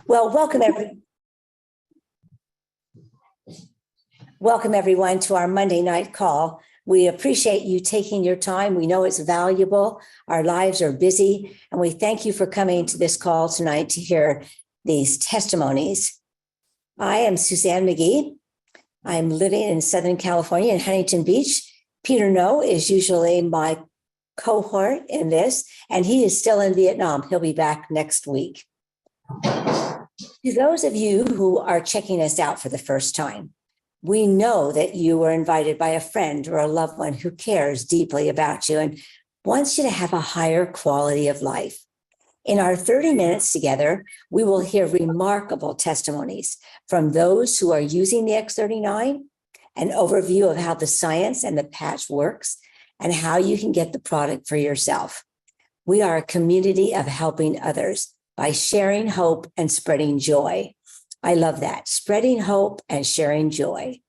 Well, welcome everyone to our Monday night call. We appreciate you taking your time. We know it's valuable. Our lives are busy, and we thank you for coming to this call tonight to hear these testimonies. I am Suzanne McGee. I'm living in Southern California in Huntington Beach. Peter No is usually my cohort in this, and he is still in Vietnam. He'll be back next week. To those of you who are checking us out for the first time, we know that you were invited by a friend or a loved one who cares deeply about you and wants you to have a higher quality of life. In our 30 minutes together, we will hear remarkable testimonies from those who are using the X39, an overview of how the science and the patch works, and how you can get the product for yourself. We are a community of helping others by sharing hope and spreading joy. I love that, spreading hope and sharing joy.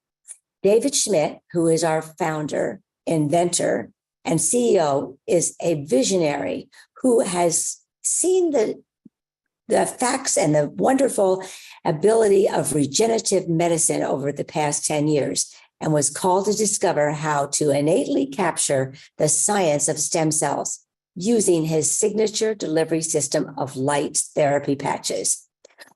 David Schmidt, who is our founder, inventor, and CEO, is a visionary who has seen the facts and the wonderful ability of regenerative medicine over the past 10 years and was called to discover how to innately capture the science of stem cells using his signature delivery system of light therapy patches.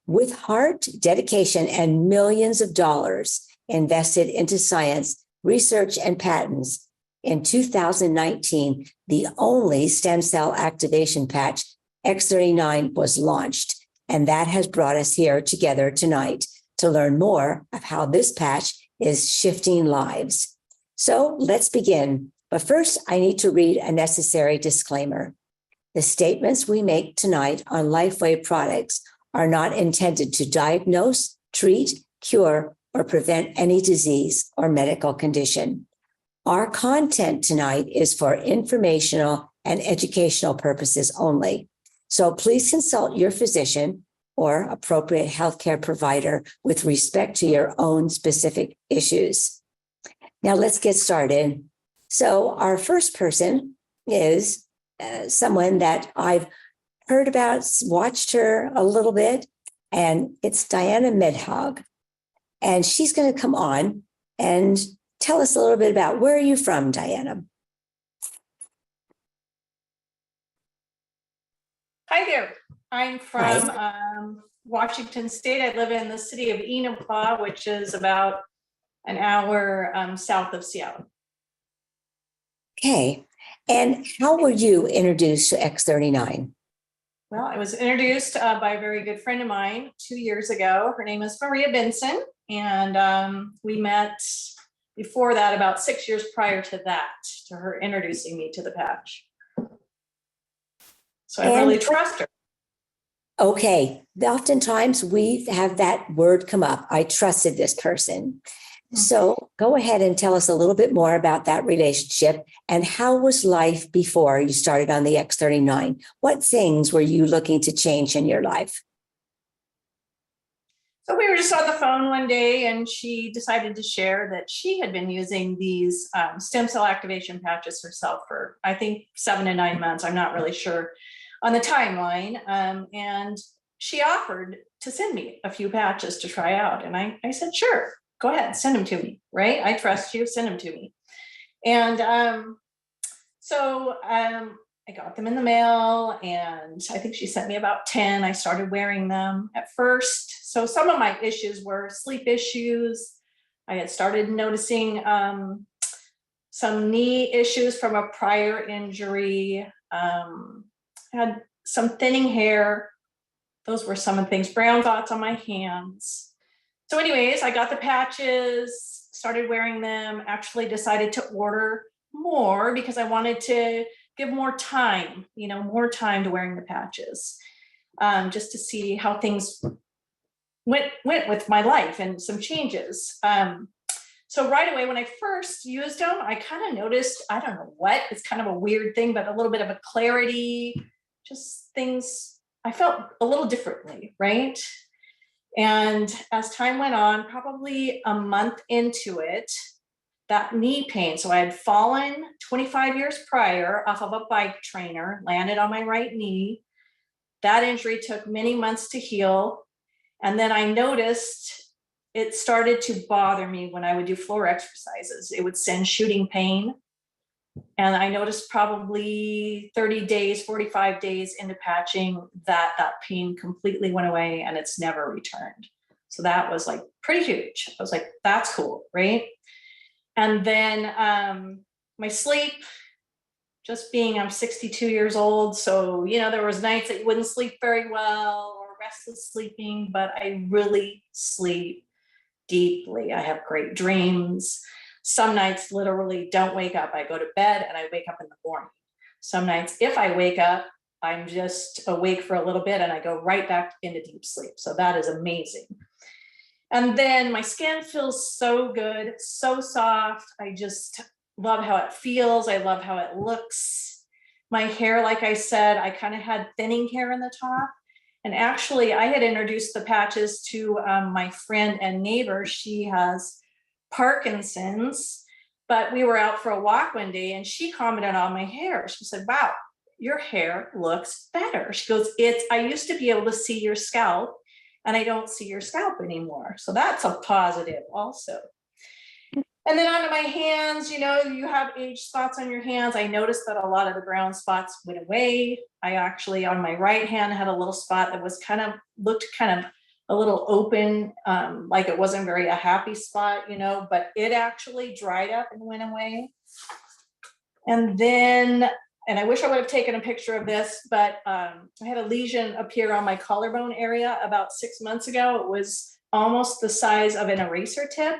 With heart, dedication, and millions of dollars invested into science, research, and patents, in 2019, the only stem cell activation patch, X39, was launched. And that has brought us here together tonight to learn more of how this patch is shifting lives. So let's begin. But first, I need to read a necessary disclaimer. The statements we make tonight on LifeWave products are not intended to diagnose, treat, cure, or prevent any disease or medical condition. Our content tonight is for informational and educational purposes only. So please consult your physician or appropriate healthcare provider with respect to your own specific issues. Now let's get started. So our first person is someone that I've heard about, watched her a little bit, and it's Diana Medhog. And she's going to come on and tell us a little bit about where are you from, Diana? Hi there. I'm from Washington State. I live in the city of Enumclaw, which is about an hour south of Seattle. Okay. And how were you introduced to X39? Well, I was introduced by a very good friend of mine 2 years ago. Her name is Maria Benson. And we met before that, about 6 years prior to that, to her introducing me to the patch. So I really trust her. Okay. Oftentimes we have that word come up. I trusted this person. So go ahead and tell us a little bit more about that relationship and how was life before you started on the X39? What things were you looking to change in your life? So we were just on the phone one day and she decided to share that she had been using these stem cell activation patches herself for, I think, 7 to 9 months. I'm not really sure on the timeline. And she offered to send me a few patches to try out. And I said, sure. Go ahead, send them to me, right? I trust you, send them to me. And so I got them in the mail and I think she sent me about 10. I started wearing them at first. So some of my issues were sleep issues. I had started noticing some knee issues from a prior injury. Had some thinning hair. Those were some of the things, brown dots on my hands. So anyways, I got the patches, started wearing them, actually decided to order more because I wanted to give more time, more time to wearing the patches, just to see how things went with my life and some changes. So right away, when I first used them, I kind of noticed, I don't know what, it's kind of a weird thing, but a little bit of a clarity, just things, I felt a little differently, right? And as time went on, probably a month into it, that knee pain. So I had fallen 25 years prior off of a bike trainer, landed on my right knee. That injury took many months to heal. And then I noticed it started to bother me when I would do floor exercises. It would send shooting pain. And I noticed probably 30 days, 45 days into patching that that pain completely went away and it's never returned. So that was like pretty huge. I was like, that's cool, right? And then my sleep, just being, I'm 62 years old. So, you know, there was nights that you wouldn't sleep very well or restless sleeping, but I really sleep deeply. I have great dreams. Some nights literally don't wake up. I go to bed and I wake up in the morning. Some nights, if I wake up, I'm just awake for a little bit and I go right back into deep sleep. So that is amazing. And then my skin feels so good, so soft. I just love how it feels. I love how it looks. My hair, like I said, I kind of had thinning hair in the top. And actually, I had introduced the patches to my friend and neighbor. She has Parkinson's, but we were out for a walk one day and she commented on my hair. She said, wow, your hair looks better. She goes, I used to be able to see your scalp and I don't see your scalp anymore. So that's a positive also. And then onto my hands, you know, you have age spots on your hands. I noticed that a lot of the brown spots went away. I actually, on my right hand, had a little spot that was looked kind of a little open, like it wasn't very a happy spot, you know, but it actually dried up and went away. And then, and I wish I would have taken a picture of this, but I had a lesion appear on my collarbone area about 6 months ago. It was almost the size of an eraser tip.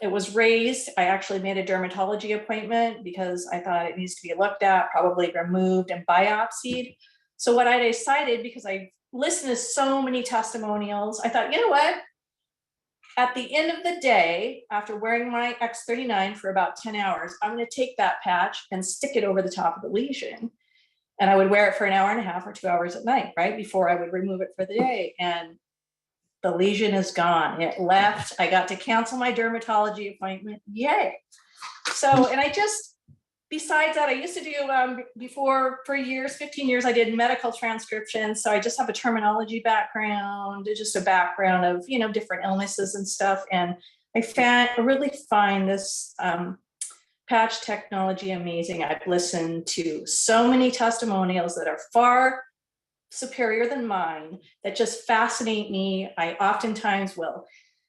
It was raised. I actually made a dermatology appointment because I thought it needs to be looked at, probably removed and biopsied. So what I decided, because I listened to so many testimonials, I thought, you know what? At the end of the day, after wearing my X39 for about 10 hours, I'm going to take that patch and stick it over the top of the lesion. And I would wear it for an hour and a half or 2 hours at night, right? Before I would remove it for the day. And the lesion is gone. It left. I got to cancel my dermatology appointment. Yay. So, and I just, besides that, I used to do before for years, 15 years, I did medical transcription. So I just have a terminology background, just a background of, you know, different illnesses and stuff. And I really find this patch technology amazing. I've listened to so many testimonials that are far superior than mine that just fascinate me. I oftentimes will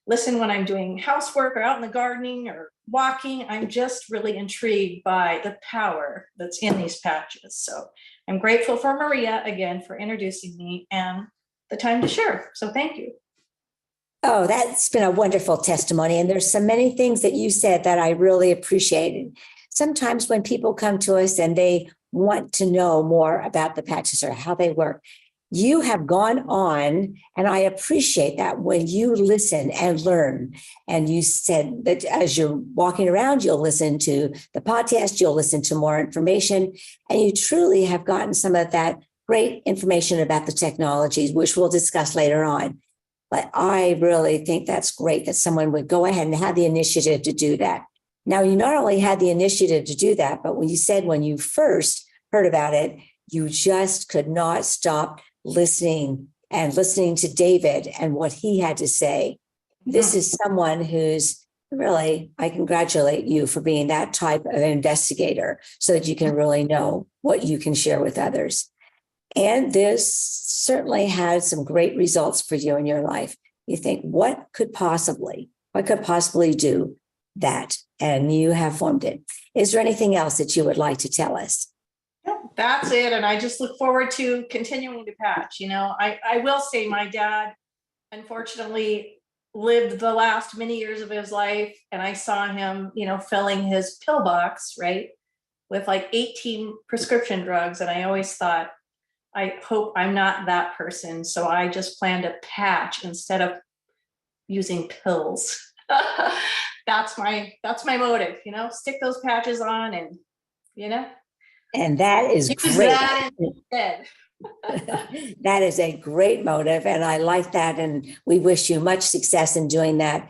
listen when I'm doing housework or out in the gardening or walking. I'm just really intrigued by the power that's in these patches. So I'm grateful for Maria again for introducing me and the time to share. So thank you. Oh, that's been a wonderful testimony. And there's so many things that you said that I really appreciated. Sometimes when people come to us and they want to know more about the patches or how they work, you have gone on, and I appreciate that when you listen and learn. And you said that as you're walking around, you'll listen to the podcast, you'll listen to more information, and you truly have gotten some of that great information about the technologies, which we'll discuss later on. But I really think that's great that someone would go ahead and have the initiative to do that. Now, you not only had the initiative to do that, but when you said when you first heard about it, you just could not stop listening to David and what he had to say. This is someone who's really, I congratulate you for being that type of investigator so that you can really know what you can share with others. And this certainly had some great results for you in your life. You think, what could possibly do that? And you have formed it. Is there anything else that you would like to tell us? That's it. And I just look forward to continuing to patch. You know, I will say my dad, unfortunately, lived the last many years of his life. And I saw him, you know, filling his pill box, right, with like 18 prescription drugs. And I always thought, I hope I'm not that person. So I just plan to patch instead of using pills. That's my motive, you know, stick those patches on and, you know. And that is use great. That instead. That is a great motive. And I like that. And we wish you much success in doing that.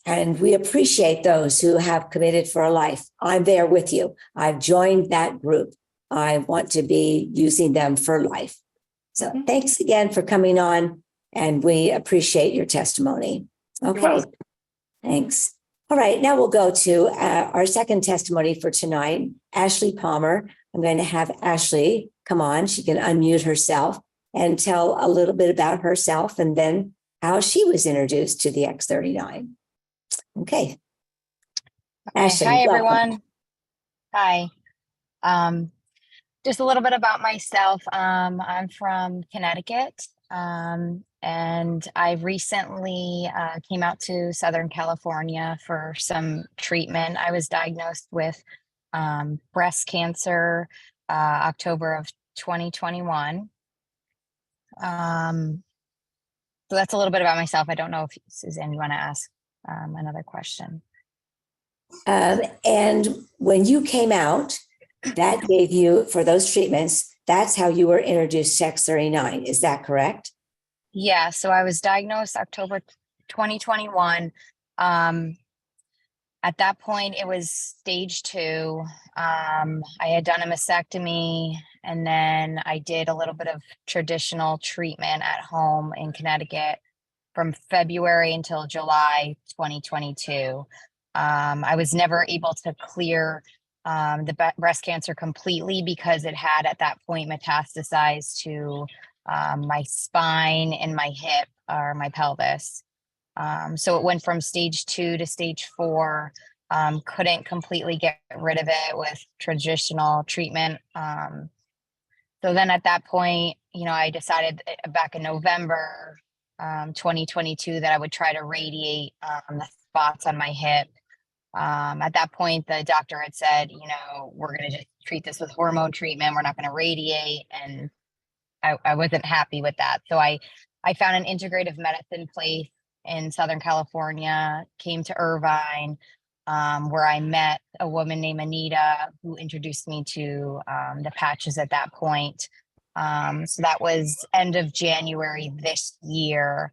And we appreciate those who have committed for a life. I'm there with you. I've joined that group. I want to be using them for life. So thanks again for coming on and we appreciate your testimony. Okay, welcome. thanks. All right, now we'll go to our second testimony for tonight, Ashley Palmer. I'm going to have Ashley come on. She can unmute herself and tell a little bit about herself and then how she was introduced to the X39. Okay. Ashley, hi, welcome. everyone. Hi. Just a little bit about myself. I'm from Connecticut, and I recently came out to Southern California for some treatment. I was diagnosed with breast cancer October of 2021. So that's a little bit about myself. I don't know if Suzanne, you want to ask another question. And when you came out, that gave you, for those treatments, that's how you were introduced to X39. Is that correct? Yeah, so I was diagnosed October 2021. At that point, it was stage 2. I had done a mastectomy, and then I did a little bit of traditional treatment at home in Connecticut from February until July 2022. I was never able to clear the breast cancer completely because it had at that point metastasized to my spine and my hip or my pelvis. So it went from stage 2 to stage 4. Couldn't completely get rid of it with traditional treatment. So then at that point, I decided back in November 2022 that I would try to radiate the spots on my hip. At that point, the doctor had said, we're going to just treat this with hormone treatment. We're not going to radiate. And I wasn't happy with that. So I found an integrative medicine place in Southern California, came to Irvine, where I met a woman named Anita who introduced me to the patches at that point. So that was end of January this year.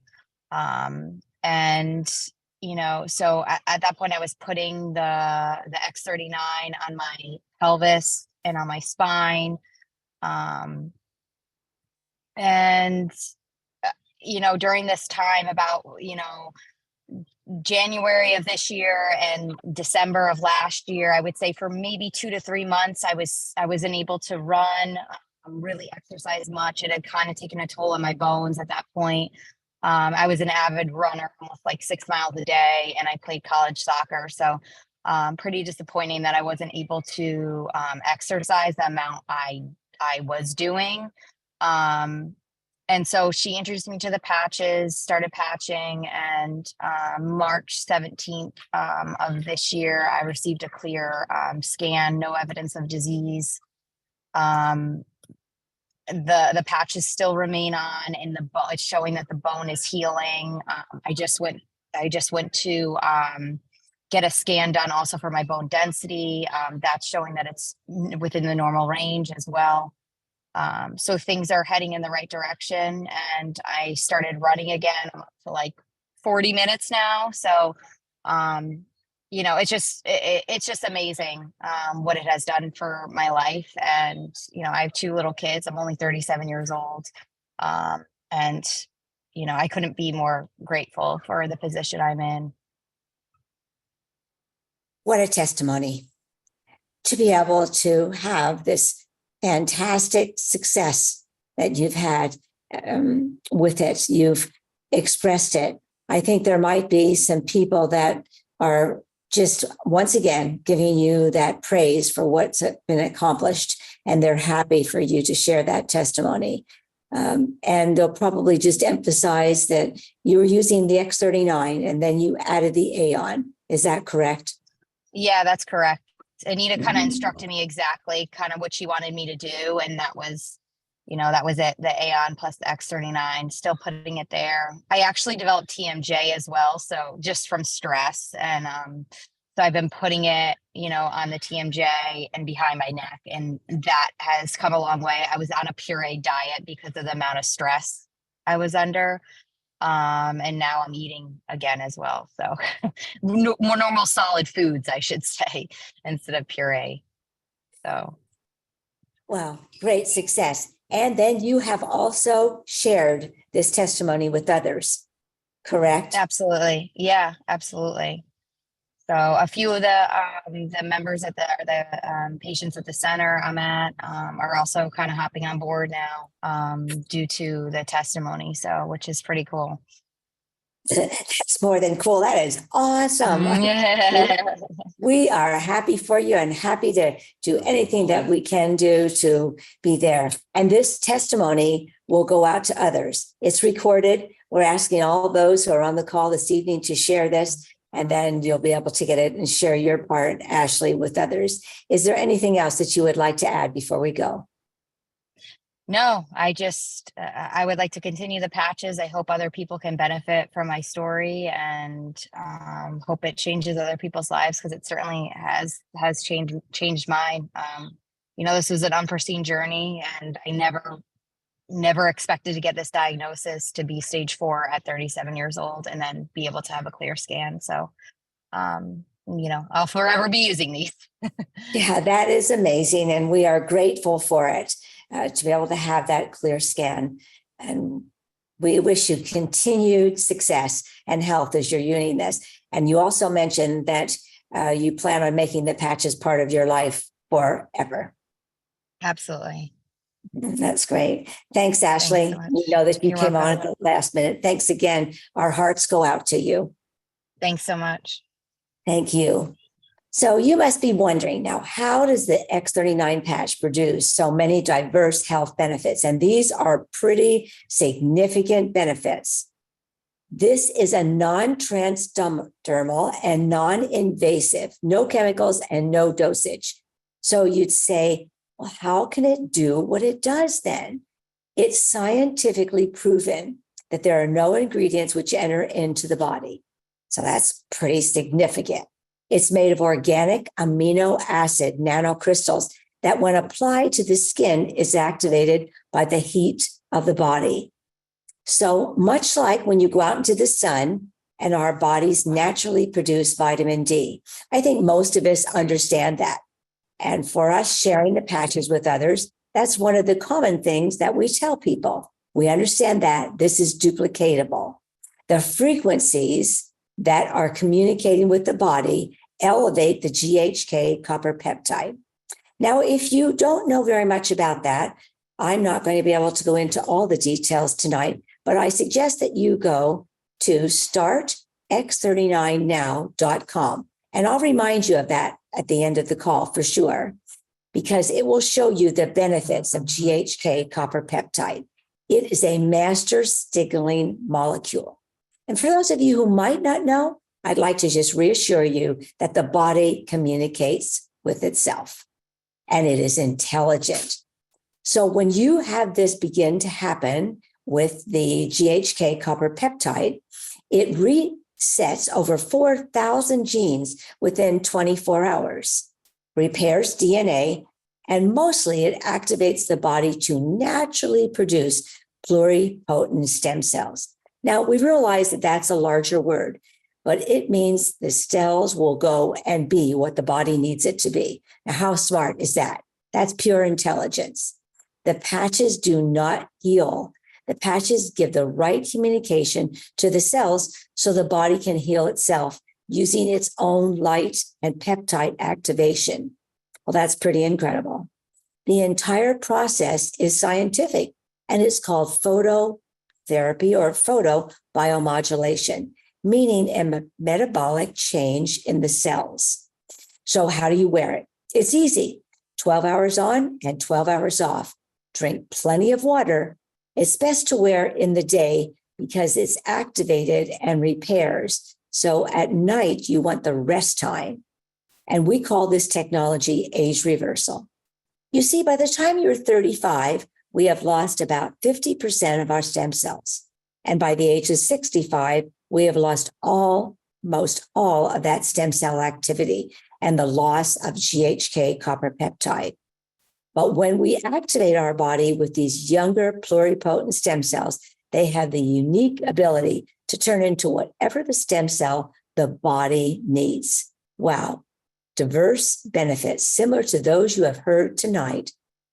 So at that point I was putting the X39 on my pelvis and on my spine. During this time, about, January of this year and December of last year, I would say for maybe 2 to 3 months, I wasn't able to run, really exercise much. It had kind of taken a toll on my bones at that point. I was an avid runner, almost like 6 miles a day, and I played college soccer. So pretty disappointing that I wasn't able to exercise the amount I was doing. And so she introduced me to the patches, started patching, and March 17th of this year, I received a clear scan, no evidence of disease. The patches still remain on, and it's showing that the bone is healing. I just went to get a scan done also for my bone density. That's showing that it's within the normal range as well. So things are heading in the right direction, and I started running again. I'm up to like 40 minutes now. So, it's just amazing what it has done for my life. And, I have 2 little kids. I'm only 37 years old. And I couldn't be more grateful for the position I'm in. What a testimony to be able to have this fantastic success that you've had with it. You've expressed it. I think there might be some people that are just, once again, giving you that praise for what's been accomplished, and they're happy for you to share that testimony. And they'll probably just emphasize that you were using the X39 and then you added the Aeon. Is that correct? Yeah, that's correct. Anita kind of instructed me exactly kind of what she wanted me to do. And that was it, the Aeon plus the X39, still putting it there. I actually developed TMJ as well. So just from stress. And so I've been putting it, on the TMJ and behind my neck. And that has come a long way. I was on a puree diet because of the amount of stress I was under. And now I'm eating again as well. So more normal solid foods, I should say, instead of puree. So. Well, great success. And then you have also shared this testimony with others, correct? Absolutely. Yeah, absolutely. So a few of the members at the patients at the center I'm at are also kind of hopping on board now due to the testimony. So, which is pretty cool. That's more than cool. That is awesome. Yeah. We are happy for you and happy to do anything that we can do to be there. And this testimony will go out to others. It's recorded. We're asking all those who are on the call this evening to share this, and then you'll be able to get it and share your part, Ashley, with others. Is there anything else that you would like to add before we go? No, I would like to continue the patches. I hope other people can benefit from my story, and hope it changes other people's lives, because it certainly has changed mine. This was an unforeseen journey, and I never expected to get this diagnosis, to be stage 4 at 37 years old, and then be able to have a clear scan. So, I'll forever be using these. Yeah, that is amazing. And we are grateful for it, to be able to have that clear scan. And we wish you continued success and health as you're using this. And you also mentioned that you plan on making the patches part of your life forever. Absolutely. That's great. Thanks, Ashley. Thanks so much. We know that you You're came on welcome. at the last minute. Thanks again. Our hearts go out to you. Thanks so much. Thank you. So you must be wondering now, how does the X39 patch produce so many diverse health benefits? And these are pretty significant benefits. This is a non-transdermal and non-invasive, no chemicals and no dosage. So you'd say, well, how can it do what it does then? It's scientifically proven that there are no ingredients which enter into the body. So that's pretty significant. It's made of organic amino acid nanocrystals that, when applied to the skin, is activated by the heat of the body. So much like when you go out into the sun and our bodies naturally produce vitamin D. I think most of us understand that. And for us sharing the patches with others, that's one of the common things that we tell people. We understand that this is duplicatable. The frequencies that are communicating with the body elevate the GHK copper peptide. Now, if you don't know very much about that, I'm not going to be able to go into all the details tonight, but I suggest that you go to startx39now.com. And I'll remind you of that at the end of the call for sure, because it will show you the benefits of GHK copper peptide. It is a master signaling molecule. And for those of you who might not know, I'd like to just reassure you that the body communicates with itself and it is intelligent. So when you have this begin to happen with the GHK copper peptide, it resets over 4,000 genes within 24 hours, repairs DNA, and mostly it activates the body to naturally produce pluripotent stem cells. Now, we realize that that's a larger word, but it means the cells will go and be what the body needs it to be. Now, how smart is that? That's pure intelligence. The patches do not heal. The patches give the right communication to the cells so the body can heal itself using its own light and peptide activation. Well, that's pretty incredible. The entire process is scientific, and it's called phototherapy or photobiomodulation, meaning a metabolic change in the cells. So how do you wear it? It's easy. 12 hours on and 12 hours off. Drink plenty of water. It's best to wear in the day because it's activated and repairs. So at night, you want the rest time. And we call this technology age reversal. You see, by the time you're 35, we have lost about 50% of our stem cells. And by the age of 65, we have lost almost all of that stem cell activity and the loss of GHK copper peptide. But when we activate our body with these younger pluripotent stem cells, they have the unique ability to turn into whatever the stem cell the body needs. Wow. Diverse benefits similar to those you have heard tonight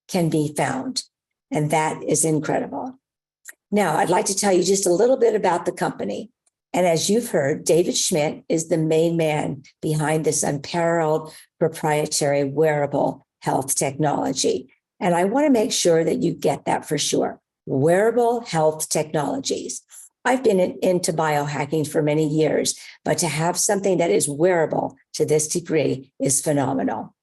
can be found. And that is incredible. Now, I'd like to tell you just a little bit about the company. And as you've heard, David Schmidt is the main man behind this unparalleled proprietary wearable health technology. And I want to make sure that you get that for sure. Wearable health technologies. I've been into biohacking for many years, but to have something that is wearable to this degree is phenomenal.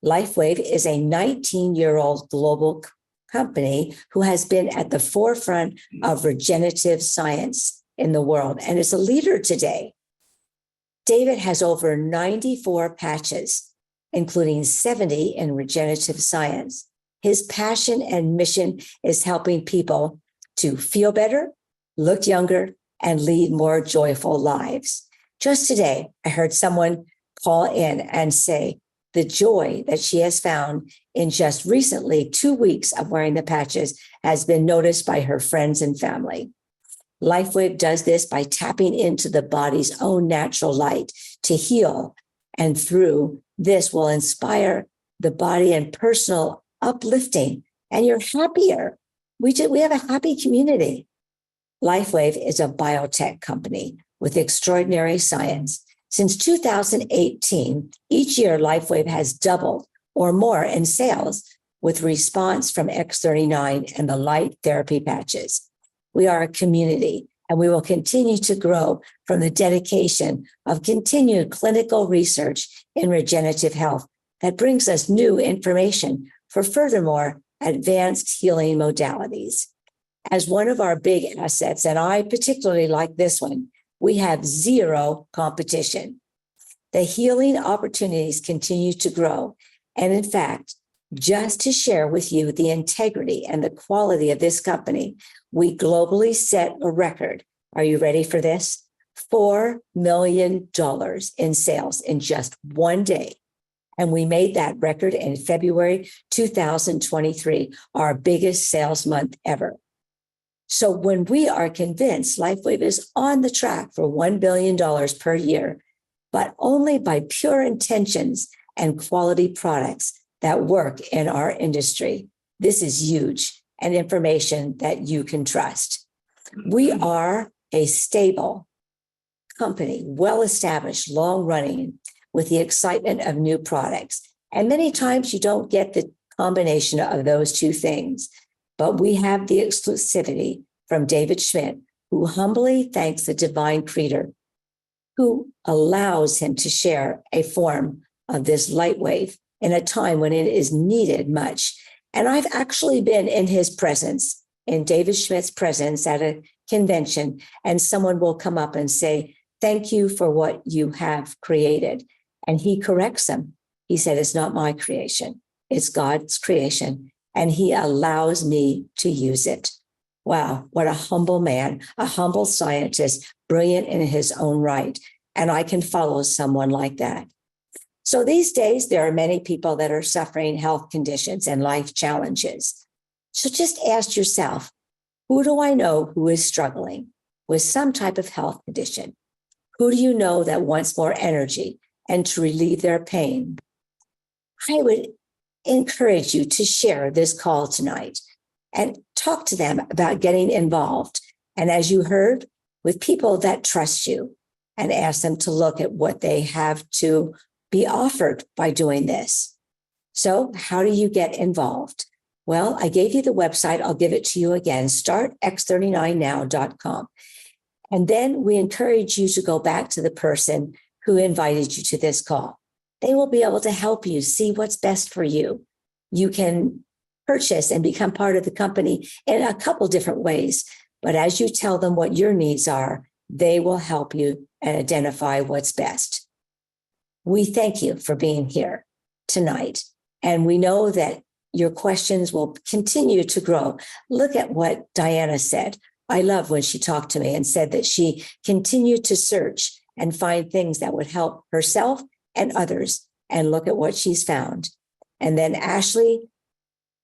LifeWave is a 19-year-old global company who has been at the forefront of regenerative science in the world and is a leader today. David has over 94 patches, including 70 in regenerative science. His passion and mission is helping people to feel better, look younger, and lead more joyful lives. Just today, I heard someone call in and say the joy that she has found in just recently 2 weeks of wearing the patches has been noticed by her friends and family. LifeWave does this by tapping into the body's own natural light to heal, and through this will inspire the body and personal uplifting, and you're happier. We have a happy community. LifeWave is a biotech company with extraordinary science. Since 2018, each year LifeWave has doubled or more in sales with response from X39 and the light therapy patches. We are a community, and we will continue to grow from the dedication of continued clinical research in regenerative health that brings us new information for furthermore advanced healing modalities. As one of our big assets, and I particularly like this one, we have zero competition. The healing opportunities continue to grow. And in fact, just to share with you the integrity and the quality of this company, we globally set a record. Are you ready for this? $4 million in sales in just one day. And we made that record in February 2023, our biggest sales month ever. So when we are convinced LifeWave is on the track for $1 billion per year, but only by pure intentions and quality products that work in our industry, this is huge and information that you can trust. We are a stable company, well-established, long-running, with the excitement of new products. And many times you don't get the combination of those two things. But we have the exclusivity from David Schmidt, who humbly thanks the divine creator, who allows him to share a form of this light wave in a time when it is needed much. And I've actually been in his presence, in David Schmidt's presence at a convention, and someone will come up and say, "Thank you for what you have created." And he corrects them. He said, "It's not my creation. It's God's creation. And he allows me to use it." Wow, what a humble man, a humble scientist, brilliant in his own right. And I can follow someone like that. So these days, there are many people that are suffering health conditions and life challenges. So just ask yourself, who do I know who is struggling with some type of health condition? Who do you know that wants more energy and to relieve their pain? I would encourage you to share this call tonight and talk to them about getting involved. And as you heard, with people that trust you, and ask them to look at what they have to be offered by doing this. So how do you get involved? Well, I gave you the website. I'll give it to you again, startx39now.com. And then we encourage you to go back to the person who invited you to this call. They will be able to help you see what's best for you. You can purchase and become part of the company in a couple different ways. But as you tell them what your needs are, they will help you and identify what's best. We thank you for being here tonight. And we know that your questions will continue to grow. Look at what Diana said. I love when she talked to me and said that she continued to search and find things that would help herself and others. And look at what she's found. And then Ashley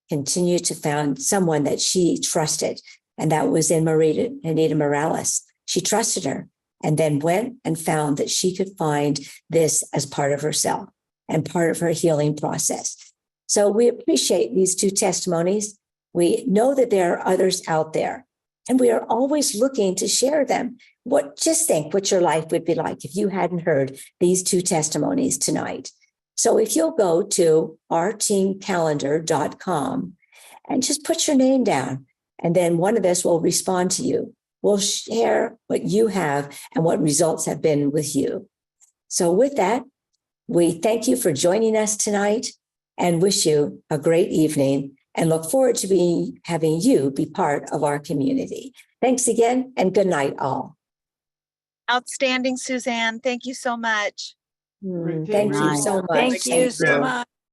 continued to find someone that she trusted. And that was in Anita Morales. She trusted her and then went and found that she could find this as part of herself and part of her healing process. So we appreciate these two testimonies. We know that there are others out there, and we are always looking to share them. Just think what your life would be like if you hadn't heard these 2 testimonies tonight. So if you'll go to ourteamcalendar.com and just put your name down, and then one of us will respond to you. We'll share what you have and what results have been with you. So with that, we thank you for joining us tonight and wish you a great evening and look forward to having you be part of our community. Thanks again and good night all. Outstanding, Suzanne. Thank you so much. Thank you so much. Thank you so much.